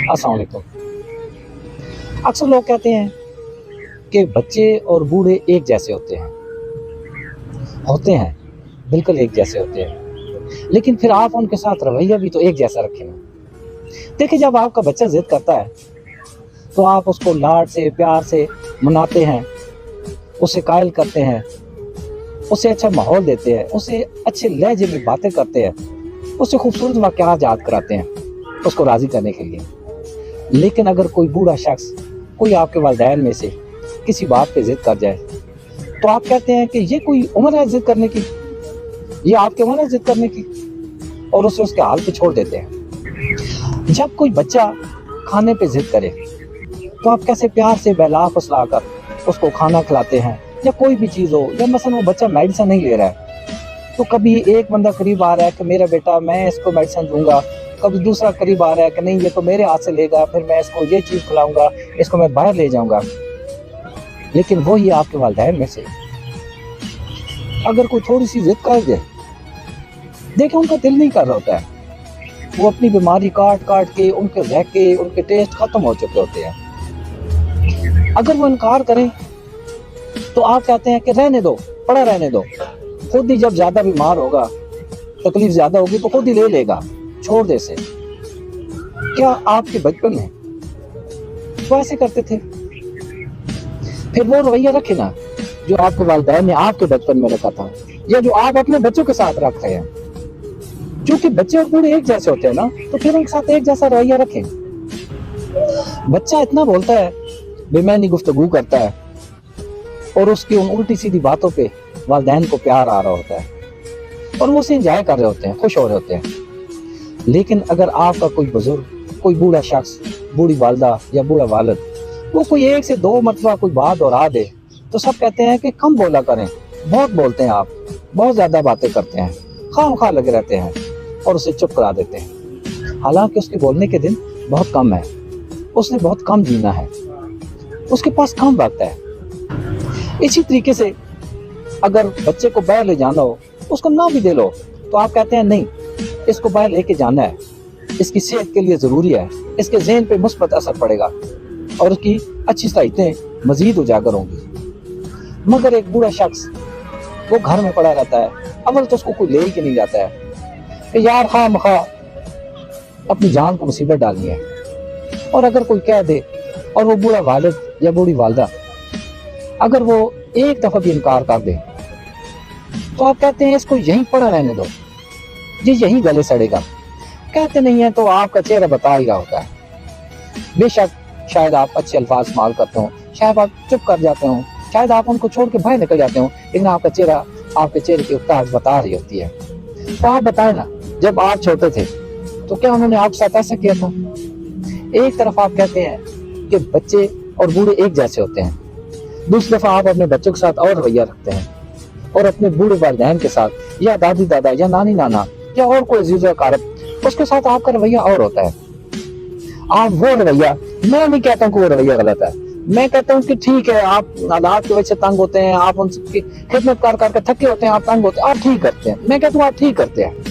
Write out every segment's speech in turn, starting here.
अस्सलाम वालेकुम। अक्सर लोग कहते हैं कि बच्चे और बूढ़े एक जैसे होते हैं, बिल्कुल एक जैसे होते हैं, लेकिन फिर आप उनके साथ रवैया भी तो एक जैसा रखें ना। देखिए, जब आपका बच्चा ज़िद करता है तो आप उसको लाड से प्यार से मनाते हैं, उसे कायल करते हैं, उसे अच्छा माहौल देते हैं, उसे अच्छे लहजे में बातें करते हैं, उससे खूबसूरत वाक़यात याद कराते हैं उसको राज़ी करने के लिए। लेकिन अगर कोई बूढ़ा शख्स, कोई आपके वालिदैन में से किसी बात पे ज़िद कर जाए तो आप कहते हैं कि ये कोई उम्र है ज़िद करने की, ये आपकी उम्र है ज़िद करने की, और उसे उसके हाल पे छोड़ देते हैं। जब कोई बच्चा खाने पे ज़िद करे तो आप कैसे प्यार से बहला फुसला कर उसको खाना खिलाते हैं, या कोई भी चीज़ हो, या मसलन वो बच्चा मेडिसिन नहीं ले रहा है तो कभी एक बंदा करीब आ रहा है कि मेरा बेटा मैं इसको मेडिसिन दूंगा, कभी दूसरा करीब आ रहा है कि नहीं ये तो मेरे हाथ से लेगा, फिर मैं इसको ये चीज़ खिलाऊंगा, इसको मैं बाहर ले जाऊंगा। लेकिन वही आपके वालिदैन में से अगर कोई थोड़ी सी जिद कर दे, देखिए उनका दिल नहीं कर रहा होता है, वो अपनी बीमारी काट काट के उनके ज़ायके, उनके टेस्ट खत्म हो चुके होते हैं। अगर वो इनकार करें तो आप कहते हैं कि रहने दो, पड़ा रहने दो, खुद ही जब ज़्यादा बीमार होगा, तकलीफ ज़्यादा होगी तो खुद ही ले लेगा, छोड़ दे से। क्या आपके बचपन में वो ऐसे करते थे? फिर वो रवैया रखे ना जो आपके वालिदैन ने आपके बचपन में रखा था, या जो आप अपने बच्चों के साथ रख रहे हैं। क्योंकि बच्चे और बूढ़े एक जैसे होते हैं ना, तो फिर उनके साथ एक जैसा रवैया रखें। बच्चा इतना बोलता है, बेमैनी गुफ्तगू करता है, और उसकी उन उल्टी सीधी बातों पे वालिदैन को प्यार आ रहा होता है और वो उसे एंजॉय कर रहे होते हैं, खुश हो रहे होते हैं। लेकिन अगर आपका कोई बुजुर्ग, कोई बूढ़ा शख्स, बूढ़ी वालदा या बूढ़ा वालिद, वो कोई एक से दो मरतबा कोई बात दोहरा दे तो सब कहते हैं कि कम बोला करें, बहुत बोलते हैं आप, बहुत ज़्यादा बातें करते हैं, खामखा लगे रहते हैं, और उसे चुप करा देते हैं। हालांकि उसके बोलने के दिन बहुत कम है, उसने बहुत कम जीना है, उसके पास कम वक्त है। इसी तरीके से अगर बच्चे को बाहर ले जाना हो, उसको ना भी दे लो तो आप कहते हैं नहीं, इसको बाहर लेके जाना है, इसकी सेहत के लिए ज़रूरी है, इसके ज़हन पे मुस्बत असर पड़ेगा और उसकी अच्छी सलाहियतें मज़ीद उजागर होंगी। मगर एक बूढ़ा शख्स वो घर में पड़ा रहता है, अव्वल तो उसको कोई ले ही के नहीं जाता है कि यार खामखा अपनी जान को मुसीबत डालनी है। और अगर कोई कह दे, और वो बूढ़ा वालिद या बूढ़ी वालदा अगर वो एक दफ़ा भी इनकार कर दे तो आप कहते हैं इसको यहीं पड़ा रहने दो, ये यहीं गले सड़ेगा। कहते नहीं है तो आपका चेहरा बता ही रहा होता है। बेशक शायद आप अच्छे अल्फाज इस्तेमाल करते हो, शायद आप चुप कर जाते हो, शायद आप उनको छोड़ के बाहर निकल जाते हो, लेकिन आपका चेहरा, आपके चेहरे की उकताहट बता रही होती है। तो आप बताएं ना, जब आप छोटे थे तो क्या उन्होंने आपके साथ ऐसा किया था? एक तरफ आप कहते हैं कि बच्चे और बूढ़े एक जैसे होते हैं, दूसरी दफा आप अपने बच्चों के साथ और रवैया रखते हैं, और अपने बूढ़े वालिदैन के साथ, या दादी दादा, या नानी नाना, या और कोई अजीज कारब, उसके साथ आपका रवैया और होता है। आप वो रवैया, मैं नहीं कहता हूँ कि वो रवैया गलत है, मैं कहता हूँ कि ठीक है, आप हालात की वजह से तंग होते हैं, आप उनकी खिदमत कर करके थके होते हैं, आप तंग होते हैं, आप ठीक करते हैं। मैं कहता हूँ आप ठीक करते हैं,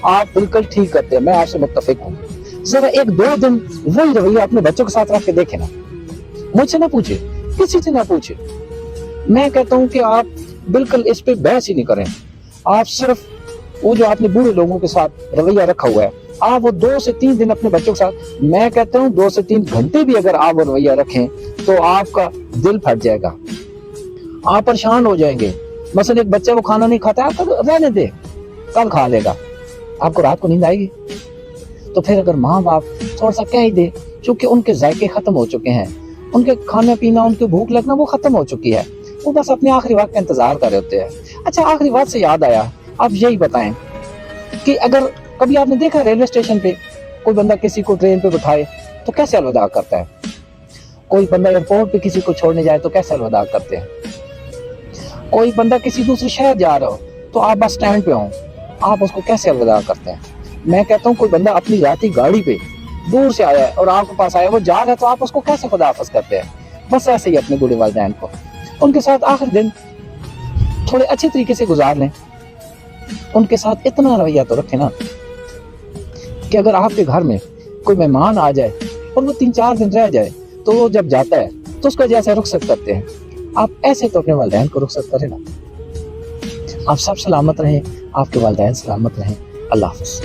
आप बिल्कुल ठीक करते हैं, मैं आपसे मुत्तफिक हूँ। जरा एक दो दिन वही रवैया अपने बच्चों के साथ रख के देखे ना, मुझसे ना पूछे, किसी से ना पूछे। मैं कहता हूँ कि आप बिल्कुल इस पे बहस ही नहीं करें, आप सिर्फ वो जो आपने बूढ़े लोगों के साथ रवैया रखा हुआ है, आप वो 2 से 3 दिन अपने बच्चों के साथ, मैं कहता हूँ 2 से 3 घंटे भी अगर आप वो रवैया रखें तो आपका दिल फट जाएगा, आप परेशान हो जाएंगे। मसलन एक बच्चा वो खाना नहीं खाता, आप रहने दे, कल खा लेगा, आपको रात को नींद आएगी। तो फिर अगर माँ बाप थोड़ा सा कह ही दे, क्योंकि उनके जायके खत्म हो चुके हैं, उनके खाना पीना, उनकी भूख लगना वो खत्म हो चुकी है, वो बस अपने आखिरी वक्त का इंतजार कर रहे होते हैं। अच्छा, आखिरी बात से याद आया, आप यही बताएं कि अगर कभी आपने देखा रेलवे स्टेशन पे कोई बंदा किसी को ट्रेन पे बिठाए तो कैसे अलविदा करता है? कोई बंदा एयरपोर्ट पे किसी को छोड़ने जाए तो कैसे अलविदा करते हैं? कोई बंदा किसी दूसरे शहर जा रहा हो तो आप बस स्टैंड पे हो, आप उसको कैसे अलविदा करते हैं? मैं कहता हूँ कोई बंदा अपनी जाती गाड़ी पे दूर से आया है और आपके पास आया, वो जा रहा है, तो आप उसको कैसे खुदा हाफिज करते हैं? बस ऐसे ही अपने बूढ़े वालिदैन को, उनके साथ आखिर दिन थोड़े अच्छे तरीके से गुजार लें, उनके साथ इतना रवैया तो रखें ना कि अगर आपके घर में कोई मेहमान आ जाए اور وہ 3-4 دن رہ جائے تو وہ جب جاتا ہے تو اس کو جیسے رخصت کرتے ہیں آپ ایسے تو اپنے والدین کو رخصت کریں نا. آپ سب سلامت رہیں, آپ کے والدین سلامت رہیں. اللہ حافظ.